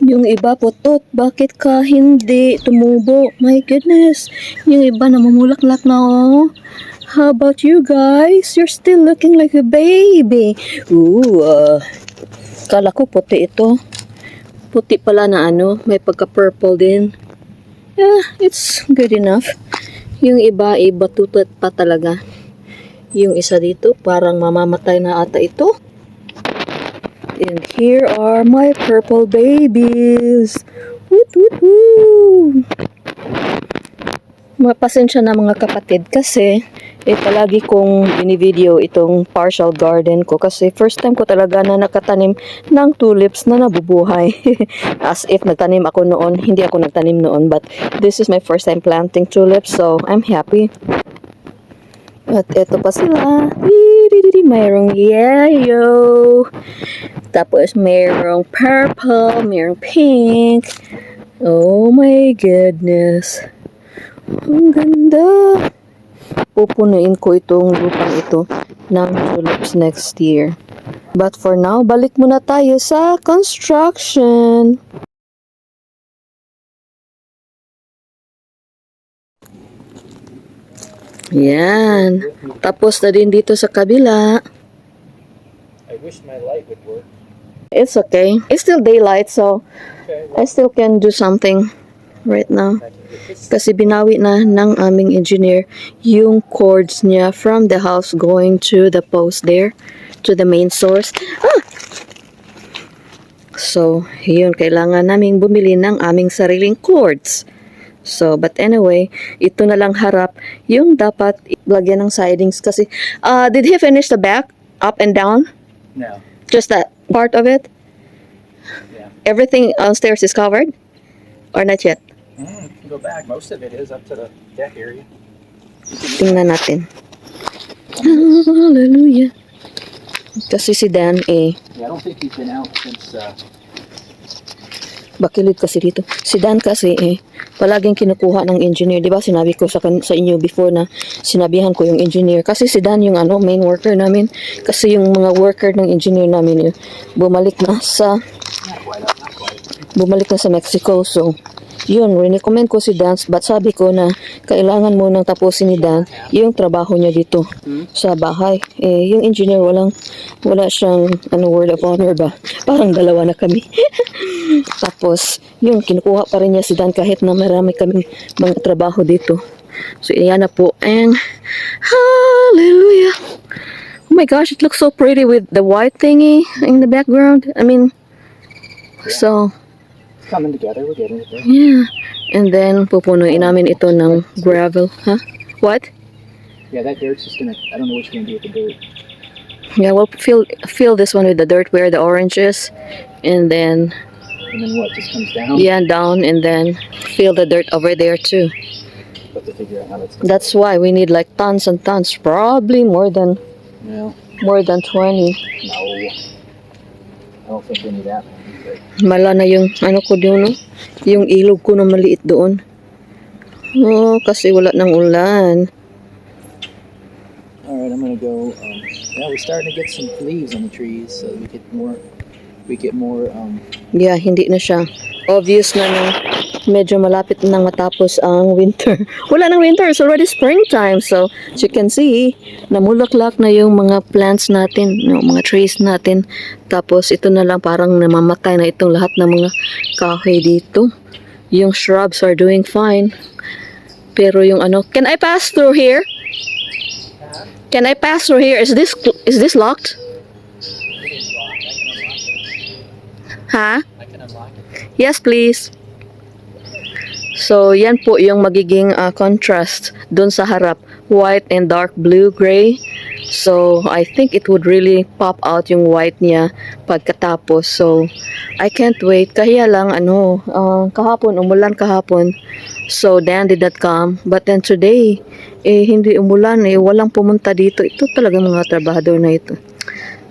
Yung iba putot, bakit ka hindi tumubo? My goodness. Yung iba namumulaklak na oh. How about you guys? You're still looking like a baby. Ooh, kala ko puti ito. Puti pala na ano, may pagka-purple din. Yeah, it's good enough. Yung iba, batutot pa talaga. Yung isa dito, parang mamamatay na ata ito. And here are my purple babies. Woot, woot, woot. Mapasensya na mga kapatid kasi palagi kong binivideo itong partial garden ko kasi first time ko talaga na nakatanim ng tulips na nabubuhay. As if nagtanim ako noon, hindi ako nagtanim noon, but this is my first time planting tulips, so I'm happy. At eto pa sila. Mayroong yellow. Tapos mayroong purple, mayroong pink. Oh my goodness. Ang ganda. Pupunuin ko itong lupang ito ng tulips next year. But for now, balik muna tayo sa construction. Yan. Tapos na din dito sa kabila. I wish my light would work. It's okay. It's still daylight, so I still can do something right now. Kasi binawi na ng aming engineer yung cords niya from the house going to the post there, to the main source. So, yun, kailangan naming bumili ng aming sariling cords. So, but anyway, ito na lang harap yung dapat lagyan ng sidings kasi, did he finish the back, up and down? No. Just that part of it? Yeah. Everything downstairs is covered? Or not yet? You can go back. Most of it is up to the deck area. Tingnan natin. Hallelujah. Kasi si Dan Yeah, I don't think he's been out since. bakilid kasi dito. Si Dan kasi palaging kinukuha ng engineer. Di ba sinabi ko sa inyo before na sinabihan ko yung engineer. Kasi si Dan yung main worker namin. Kasi yung mga worker ng engineer namin bumalik na sa Mexico. So, yun, recommend ko si Dan, but sabi ko na kailangan mo nang tapusin ni Dan yung trabaho niya dito sa bahay. Yung engineer wala siyang word of honor ba? Parang dalawa na kami. Tapos, yun, kinukuha pa rin niya si Dan kahit na marami kaming mga trabaho dito. So, iyan na po. And, hallelujah! Oh my gosh, it looks so pretty with the white thingy in the background. I mean, so, Coming together, we're getting it there. yeah. And then, pupunuin namin ito ng gravel. Huh? What? Yeah, that dirt's just gonna. I don't know what you're gonna do with the dirt. Yeah, we'll fill this one with the dirt where the orange is. And then, What just comes down? yeah, down. And then, fill the dirt over there too. Have to figure out how that's. That's why we need like tons and tons. Probably more than No, 20. no. I don't think we need that many. But Mala na yung ko doon, no? Yung ilog ko na maliit doon. Oh, kasi wala ng ulan. all right, I'm gonna go. Yeah, we're starting to get some leaves on the trees, so we get more. Yeah, hindi na siya. Obvious na medyo malapit nang matapos ang winter. Wala nang winter, it's already springtime. So, as you can see, namulaklak na yung mga plants natin, mga trees natin. Tapos, ito na lang parang namamatay na itong lahat ng mga kahoy dito. Yung shrubs are doing fine. Pero yung can I pass through here? Can I pass through here? Is this locked? Ha? I can unlock it. Yes, please. So, yan po yung magiging contrast dun sa harap. White and dark blue, gray. So, I think it would really pop out yung white niya pagkatapos. So, I can't wait. Kaya lang, kahapon, umulan kahapon. So, Dan did not come. But then today, hindi umulan. Walang pumunta dito. Ito talaga mga trabahador na ito.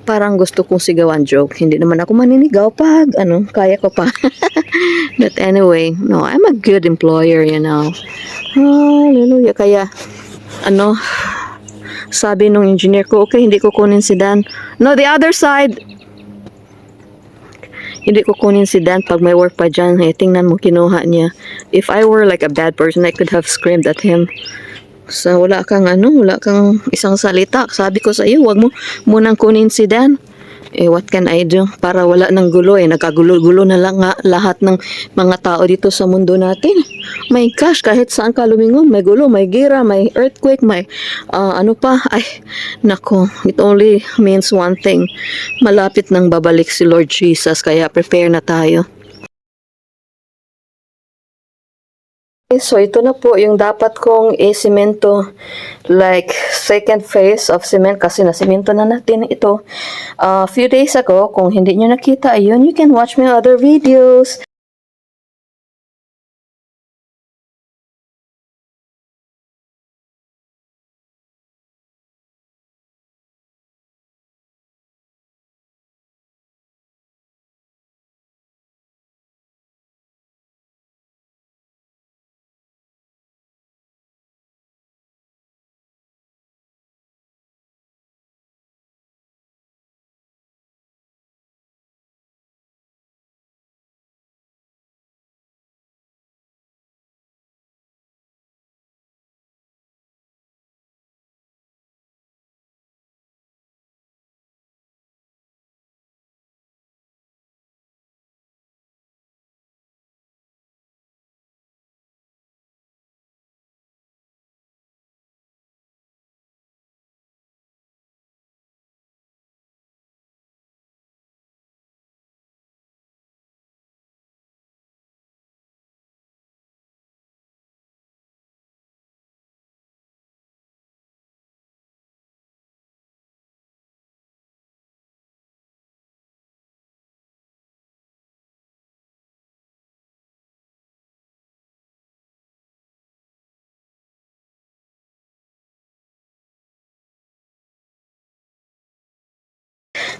Parang gusto kong sigawan joke. Hindi naman ako maninigaw pag, kaya ko pa. But anyway, no, I'm a good employer, you know. Hallelujah. Kaya, sabi nung engineer ko, okay, hindi ko kunin si Dan. No, the other side. hindi ko kunin si Dan pag may work pa dyan. Eh, tingnan mo, kinuha niya. If I were like a bad person, I could have screamed at him. So, wala kang wala kang isang salita. Sabi ko sa iyo, wag mo munang kunin si Dan. Eh, what can I do? Para wala ng gulo eh. Nagkagulo-gulo na lang nga lahat ng mga tao dito sa mundo natin. My gosh, kahit saan ka lumingon, may gulo, may gira, may earthquake, may ano pa. Ay, nako, it only means one thing. Malapit nang babalik si Lord Jesus, kaya prepare na tayo. So, ito na po yung dapat kong isemento, like second phase of cement kasi nasemento na natin ito a few days ago. Kung hindi nyo nakita, ayun, you can watch my other videos.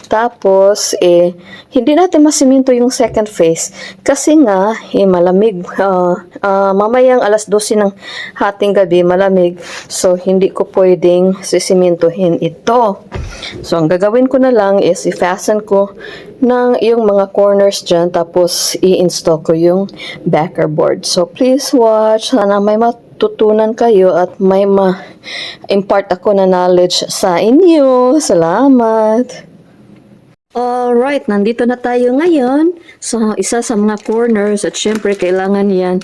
Tapos, hindi natin masiminto yung second phase. Kasi nga, malamig. Mamayang alas 12 ng hating gabi, malamig. So, hindi ko pwedeng sisimintuhin ito. So, ang gagawin ko na lang is i-fasten ko ng yung mga corners dyan. Tapos, i-install ko yung backer board. So, please watch. Sana may matutunan kayo at may ma-impart ako na knowledge sa inyo. Salamat! Alright, nandito na tayo ngayon sa isa sa mga corners at syempre kailangan yan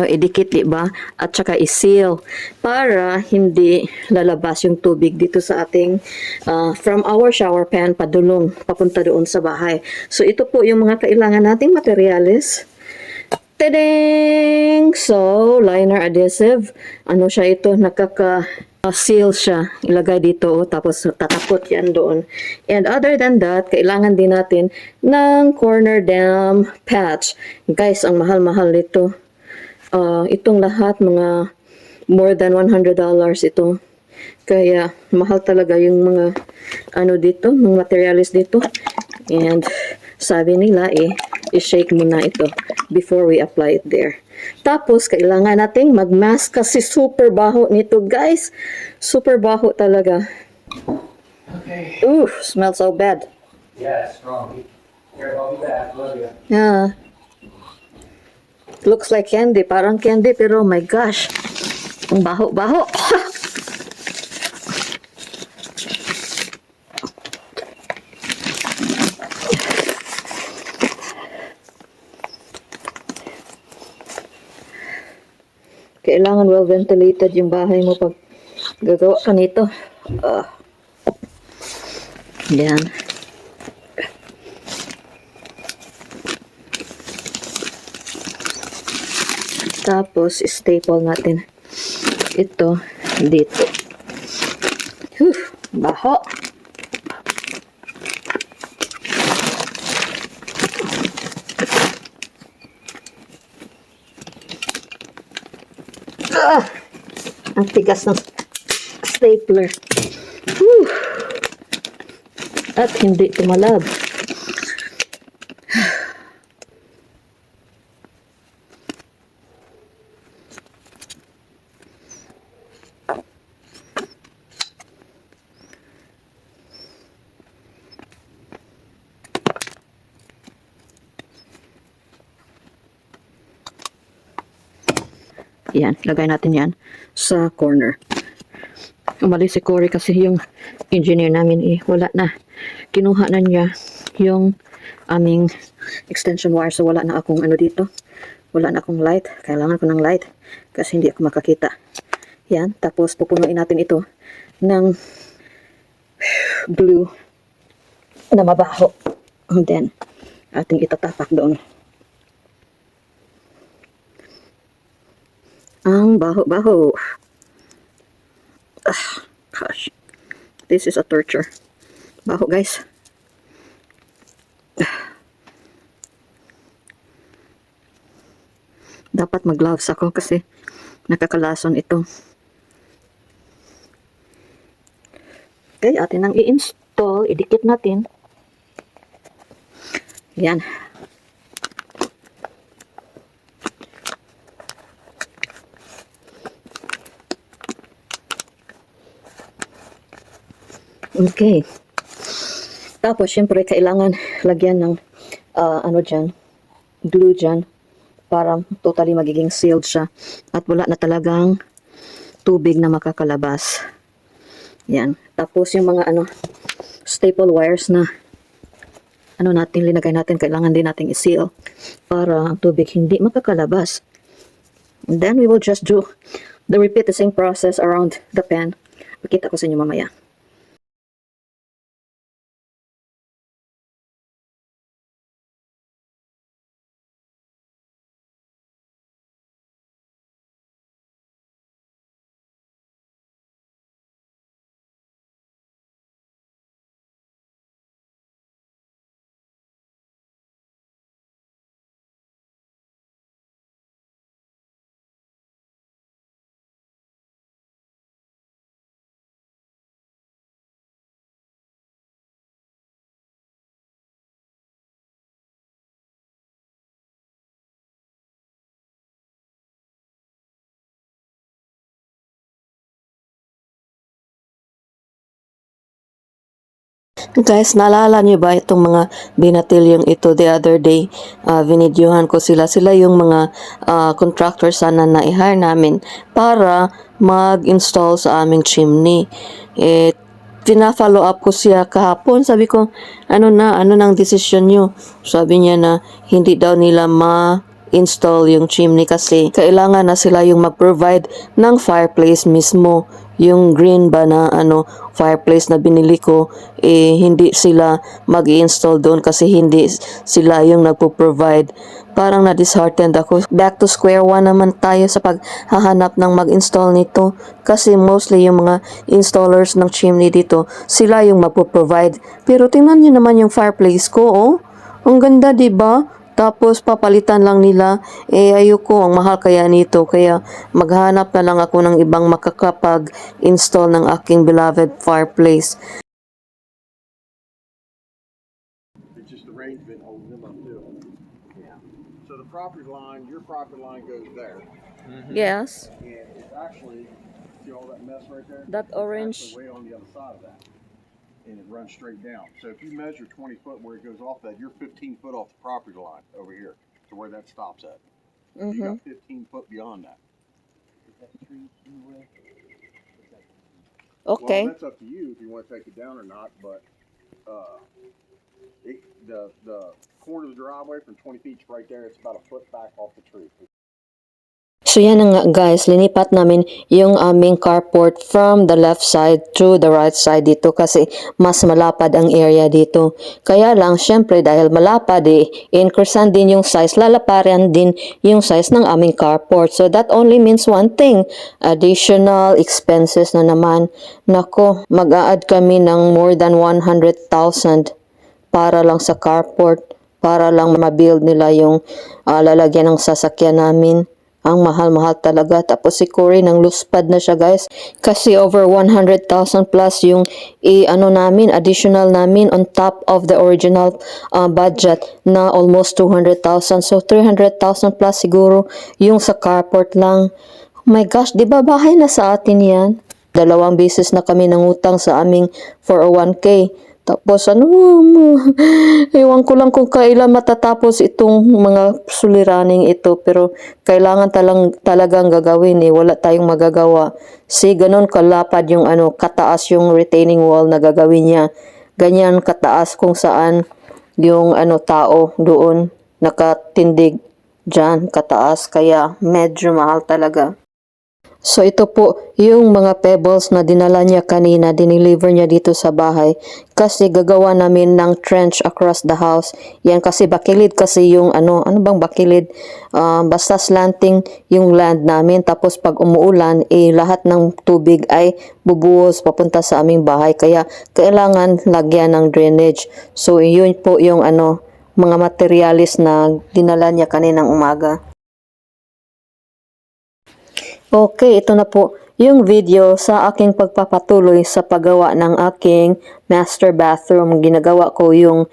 idikit, diba? At saka i-seal para hindi lalabas yung tubig dito sa ating from our shower pan padulong papunta doon sa bahay. So ito po yung mga kailangan nating materyales. Tadang! So, liner adhesive. Ano siya ito? Seal siya. Ilagay dito. Tapos, tatakot yan doon. And other than that, kailangan din natin ng corner dam patch. Guys, ang mahal-mahal nito. Itong lahat, mga more than $100 ito. Kaya, mahal talaga yung mga dito, mga materials dito. And, sabi nila i-shake muna ito before we apply it there. Tapos, kailangan nating mag-mask kasi super baho nito, guys. Super baho talaga. Okay. Ooh, smells so bad. Yeah, it's strong. Here, I'll be back. Love you. Yeah. Looks like candy. Parang candy, pero oh my gosh. Ang baho-baho. Kailangan well ventilated yung bahay mo pag gagawa ka nito. Yan. Tapos, staple natin ito dito. Baho. Ang tigas ng stapler. Whew. At hindi tumalab. Yan, lagay natin yan sa corner. Umalis si Cory kasi yung engineer namin wala na. Kinuha na niya yung aming extension wire. So wala na akong ano dito. Wala na akong light. Kailangan ko ng light kasi hindi ako makakita. Yan, tapos pupunuin natin ito ng glue na mabaho. And then, ating itatapak doon. Ang baho-baho. Gosh. This is a torture. Baho, guys. Dapat mag-gloves ako kasi nakakalason ito. Okay, atin nang i-install. Idikit natin. Yan. Okay. Tapos, syempre, kailangan lagyan ng ano dyan, glue dyan para totally magiging sealed siya at wala na talagang tubig na makakalabas. Yan. Tapos, yung mga staple wires na linagay natin, kailangan din nating i-seal para ang tubig hindi makakalabas. And then, we will just repeat the same process around the pen. Pakita ko sa inyo mamaya. Guys, naalala niyo ba itong mga binatilyong ito the other day? Vinidyohan ko sila. Sila yung mga contractor sana na i-hire namin para mag-install sa aming chimney. Pina-follow up ko siya kahapon. Sabi ko, ano nang decision nyo? Sabi niya na hindi daw nila install yung chimney kasi kailangan na sila yung mag-provide ng fireplace mismo. Yung green ba na fireplace na binili ko, hindi sila mag-i-install doon kasi hindi sila yung nagpo-provide. Parang na-disheartened ako. Back to square one naman tayo sa paghahanap ng mag-install nito kasi mostly yung mga installers ng chimney dito, sila yung magpo-provide. Pero tingnan nyo naman yung fireplace ko, oh. Ang ganda, diba? Tapos papalitan lang nila, ayoko, ang mahal kaya nito, kaya maghanap na lang ako ng ibang makakapag-install ng aking beloved fireplace. It's just arrangement holding them up too. Yeah. So the property line, your property line goes there, Yes, and it's actually, see all that mess right there? that orange. It's actually way on the other side of that, and it runs straight down. So if you measure 20 foot where it goes off that, you're 15 foot off the property line over here to where that stops at. You got 15 foot beyond that. Is that tree in the way? Okay. Well, that's up to you if you want to take it down or not, but the corner of the driveway from 20 feet right there, it's about a foot back off the tree. So yan na nga guys, linipat namin yung aming carport from the left side to the right side dito kasi mas malapad ang area dito. Kaya lang, syempre dahil malapad increasean din yung size, lalaparan din yung size ng aming carport. So that only means one thing, additional expenses na naman. Nako, mag-a-add kami ng more than 100,000 para lang sa carport, para lang ma-build nila yung lalagyan ng sasakyan namin. Ang mahal-mahal talaga. Tapos si Cory nang luspad na siya guys. Kasi over 100,000 plus yung additional namin on top of the original budget na almost 200,000. So 300,000 plus siguro yung sa carport lang. Oh my gosh, di ba bahay na sa atin yan? 2 beses na kami nangutang sa aming 401k. Tapos ewan ko lang kung kailan matatapos itong mga suliraning ito, pero kailangan talagang gagawin eh. Wala tayong magagawa. Ganun kalapad yung kataas yung retaining wall na gagawin niya. Ganyan kataas kung saan yung tao doon nakatindig dyan kataas. Kaya medyo mahal talaga. So ito po yung mga pebbles na dinala niya kanina, dineliver niya dito sa bahay kasi gagawa namin ng trench across the house. Yan kasi bakilid kasi yung ano bang bakilid? Basta slanting yung land namin, tapos pag umuulan lahat ng tubig ay bubuhos papunta sa aming bahay, kaya kailangan lagyan ng drainage. So yun po yung mga materialis na dinala niya kaninang umaga. Okay, ito na po yung video sa aking pagpapatuloy sa paggawa ng aking master bathroom. Ginagawa ko yung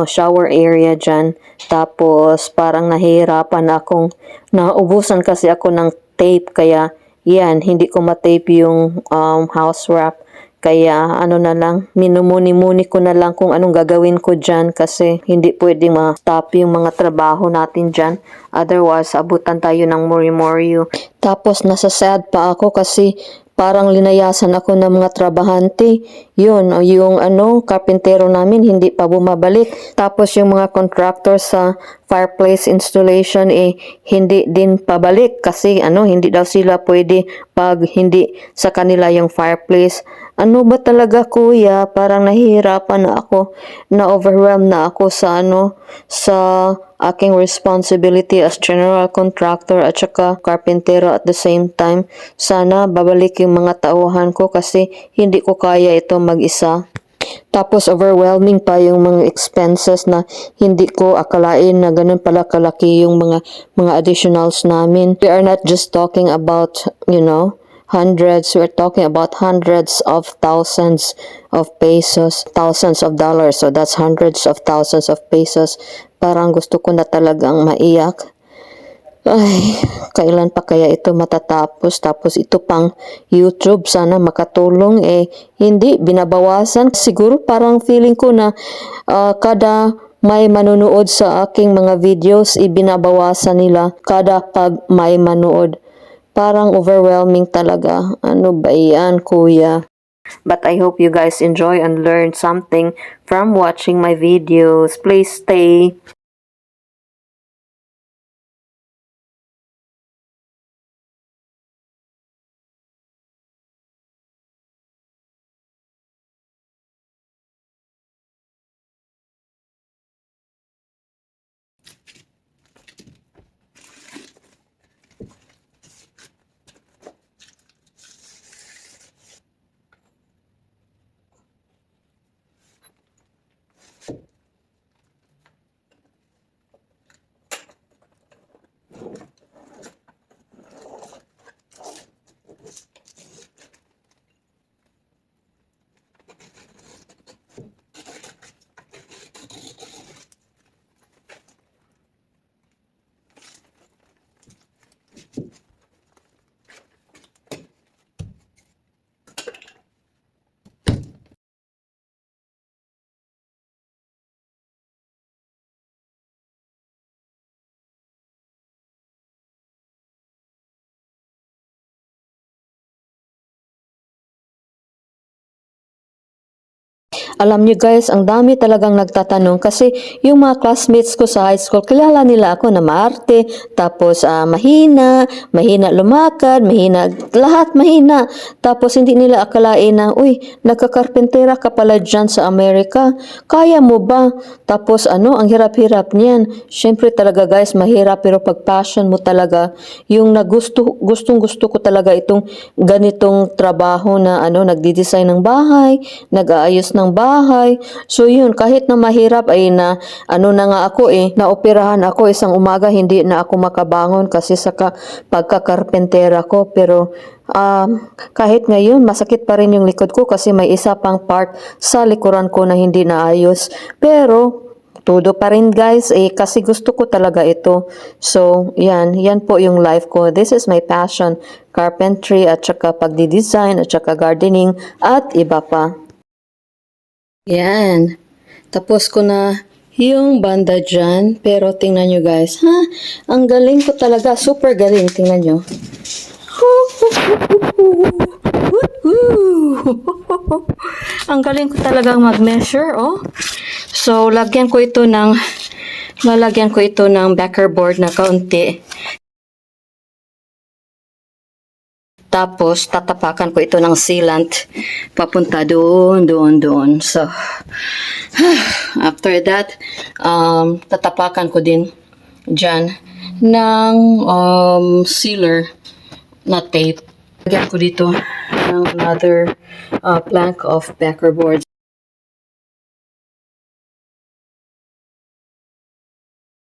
shower area dyan. Tapos parang nahihirapan akong naubusan kasi ako ng tape, kaya yan, hindi ko ma-tape yung house wrap. Kaya na lang, minumuni-muni ko na lang kung anong gagawin ko dyan kasi hindi pwedeng ma-stop yung mga trabaho natin dyan. Otherwise, abutan tayo ng mori-moryo. Tapos nasa sad pa ako kasi parang linayasan ako ng mga trabahante. Yun, yung karpentero namin hindi pa bumabalik. Tapos yung mga contractor sa fireplace installation hindi din pabalik kasi hindi daw sila pwede pag hindi sa kanila yung fireplace. Ano ba talaga kuya? Parang nahihirapan na ako, na-overwhelmed na ako sa sa aking responsibility as general contractor at saka carpentero at the same time. Sana babalik yung mga tauhan ko kasi hindi ko kaya ito mag-isa. Tapos overwhelming pa yung mga expenses na hindi ko akalain na ganun pala kalaki yung mga additionals namin. We are not just talking about, hundreds. We're talking about hundreds of thousands of pesos, thousands of dollars. So that's hundreds of thousands of pesos. Parang gusto ko na talagang maiyak. Ay, kailan pa kaya ito matatapos? Tapos ito pang YouTube, sana makatulong. Hindi, binabawasan. Siguro parang feeling ko na kada may manunood sa aking mga videos, ibinabawasan nila kada pag may manood. Parang overwhelming talaga. Ano ba yan, kuya? But I hope you guys enjoy and learn something from watching my videos. Please stay. Alam niyo guys, ang dami talagang nagtatanong kasi yung mga classmates ko sa high school, kilala nila ako na maarte, tapos mahina lumakad, mahina, lahat mahina. Tapos hindi nila akalain na, uy, nagkakarpentera ka pala dyan sa Amerika. Kaya mo ba? Tapos ang hirap-hirap niyan. Syempre talaga guys, mahirap, pero pag passion mo talaga, yung gustong gusto ko talaga itong ganitong trabaho na nagdi-design ng bahay, nag-aayos ng bahay. So yun, kahit na mahirap ay na nga ako naoperahan ako isang umaga, hindi na ako makabangon kasi sa pagkakarpentera ko. Pero kahit ngayon masakit pa rin yung likod ko kasi may isa pang part sa likuran ko na hindi naayos. Pero todo pa rin guys kasi gusto ko talaga ito. So yan po yung life ko. This is my passion, carpentry at saka pagdi-design at saka gardening at iba pa. Yan. Tapos ko na yung banda dyan. Pero tingnan nyo guys. Ha? Ang galing ko talaga. Super galing. Tingnan nyo. Ang galing ko talagang mag-measure, oh. So, lalagyan ko ito ng backer board na kaunti. Tapos, tatapakan ko ito ng sealant papunta doon. So, after that, tatapakan ko din dyan ng sealer na tape. Lagyan ko dito ng another plank of backer board.